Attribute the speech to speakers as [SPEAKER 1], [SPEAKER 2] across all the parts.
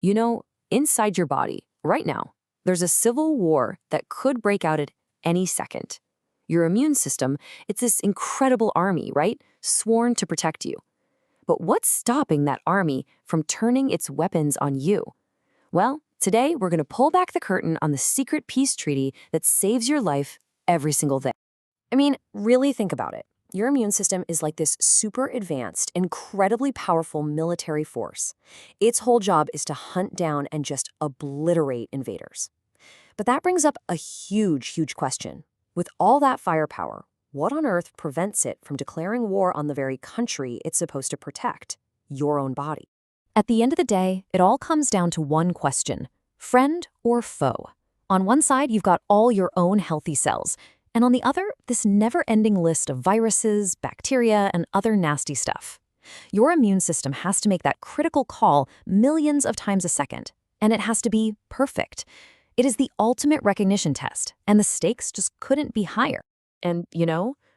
[SPEAKER 1] You know, inside your body, right now, there's a civil war that could break out at any second. Your immune system, it's this incredible army, right? Sworn to protect you. But what's stopping that army from turning its weapons on you? Well, today we're going to pull back the curtain on the secret peace treaty that saves your life every single day. I mean, really think about it. Your immune system is like this super advanced, incredibly powerful military force. Its whole job is to hunt down and just obliterate invaders. But that brings up a huge question. With all that firepower, what on earth prevents it from declaring war on the very country it's supposed to protect, your own body? At the end of the day, it all comes down to one question: friend or foe? On one side, you've got all your own healthy cells, and on the other, this never-ending list of viruses, bacteria, and other nasty stuff. Your immune system has to make that critical call millions of times a second, and it has to be perfect. It is the ultimate recognition test, and the stakes just couldn't be higher. And,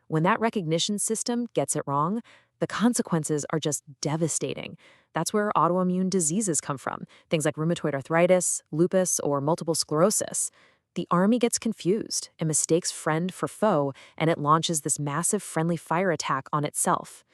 [SPEAKER 1] when that recognition system gets it wrong, the consequences are just devastating. That's where autoimmune diseases come from, things like rheumatoid arthritis, lupus, or multiple sclerosis. The army gets confused and mistakes friend for foe, and it launches this massive friendly fire attack on itself.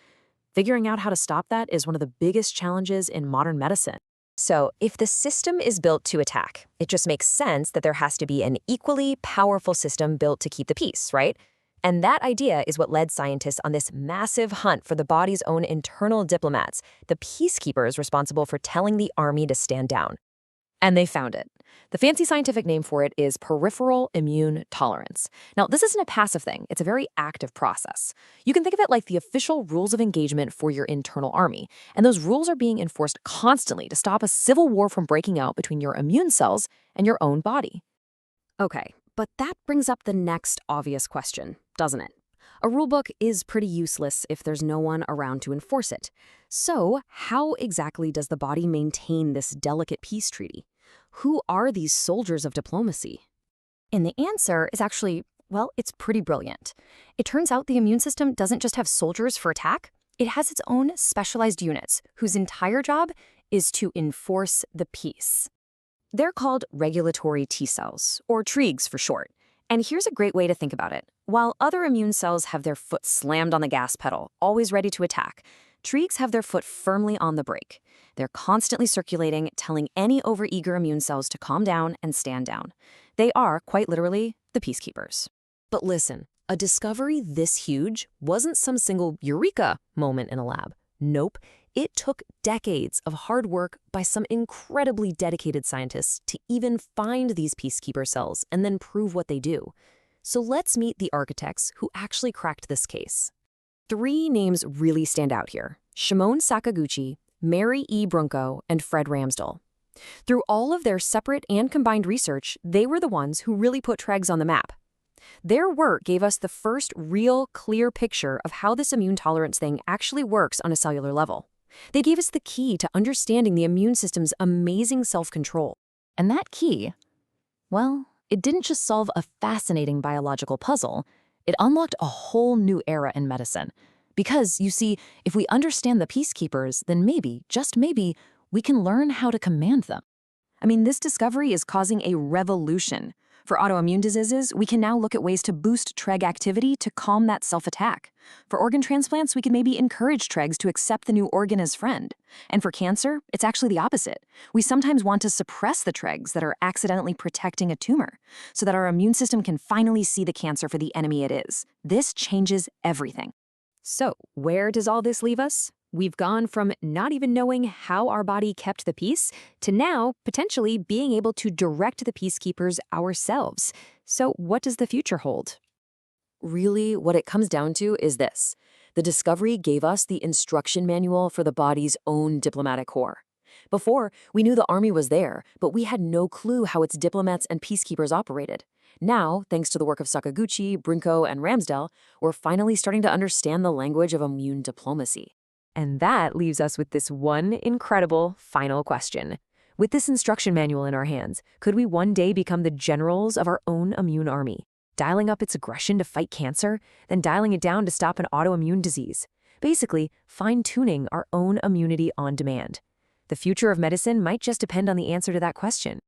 [SPEAKER 1] Figuring out how to stop that is one of the biggest challenges in modern medicine. So, if the system is built to attack, it just makes sense that there has to be an equally powerful system built to keep the peace, right? And that idea is what led scientists on this massive hunt for the body's own internal diplomats, the peacekeepers responsible for telling the army to stand down. And they found it. The fancy scientific name for it is peripheral immune tolerance. Now, this isn't a passive thing. It's a very active process. You can think of it like the official rules of engagement for your internal army. And those rules are being enforced constantly to stop a civil war from breaking out between your immune cells and your own body. Okay, but that brings up the next obvious question, doesn't it? A rulebook is pretty useless if there's no one around to enforce it. So, how exactly does the body maintain this delicate peace treaty? Who are these soldiers of diplomacy?
[SPEAKER 2] And the answer is actually, well, it's pretty brilliant. It turns out the immune system doesn't just have soldiers for attack, it has its own specialized units whose entire job is to enforce the peace.
[SPEAKER 1] They're called regulatory T cells, or TRIGs for short. And here's a great way to think about it. While other immune cells have their foot slammed on the gas pedal, always ready to attack, TRIGs have their foot firmly on the brake. They're constantly circulating, telling any overeager immune cells to calm down and stand down. They are, quite literally, the peacekeepers. But listen, a discovery this huge wasn't some single eureka moment in a lab. Nope, it took decades of hard work by some incredibly dedicated scientists to even find these peacekeeper cells and then prove what they do. So let's meet the architects who actually cracked this case. 3 names really stand out here: Shimon Sakaguchi, Mary E. Brunko, and Fred Ramsdell. Through all of their separate and combined research, they were the ones who really put TREGs on the map. Their work gave us the first real, clear picture of how this immune tolerance thing actually works on a cellular level. They gave us the key to understanding the immune system's amazing self-control. And that key, well, it didn't just solve a fascinating biological puzzle, it unlocked a whole new era in medicine. Because, you see, if we understand the peacekeepers, then maybe, just maybe, we can learn how to command them. I mean, this discovery is causing a revolution. For autoimmune diseases, we can now look at ways to boost TREG activity to calm that self-attack. For organ transplants, we can maybe encourage TREGs to accept the new organ as friend. And for cancer, it's actually the opposite. We sometimes want to suppress the TREGs that are accidentally protecting a tumor, so that our immune system can finally see the cancer for the enemy it is. This changes everything. So, where does all this leave us? We've gone from not even knowing how our body kept the peace to now potentially being able to direct the peacekeepers ourselves. So what does the future hold? Really, what it comes down to is this. The discovery gave us the instruction manual for the body's own diplomatic corps. Before, we knew the army was there, but we had no clue how its diplomats and peacekeepers operated. Now, thanks to the work of Sakaguchi, Brunko, and Ramsdell, we're finally starting to understand the language of immune diplomacy. And that leaves us with this one incredible final question. With this instruction manual in our hands, could we one day become the generals of our own immune army, dialing up its aggression to fight cancer, then dialing it down to stop an autoimmune disease? Basically, fine-tuning our own immunity on demand. The future of medicine might just depend on the answer to that question.